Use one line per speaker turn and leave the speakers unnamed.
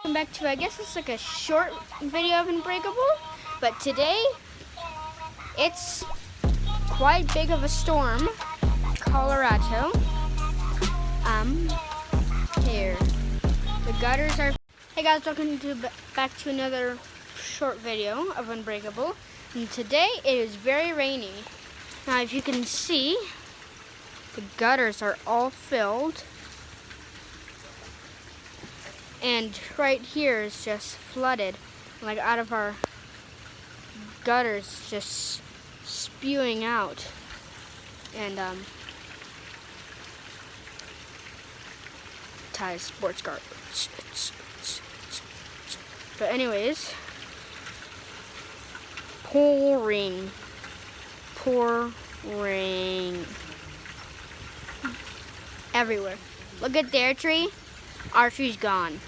welcome back to, I guess it's like a short video of Unbreakable, but today it's quite big of a storm, Colorado. Here, the gutters are, hey guys, welcome to back to another short video of Unbreakable, and today it is very rainy. Now if you can see, the gutters are all filled. And right here is just flooded, like out of our gutters, just spewing out. And Ty's sports car. But anyways, pouring everywhere. Look at their tree. Our tree's gone.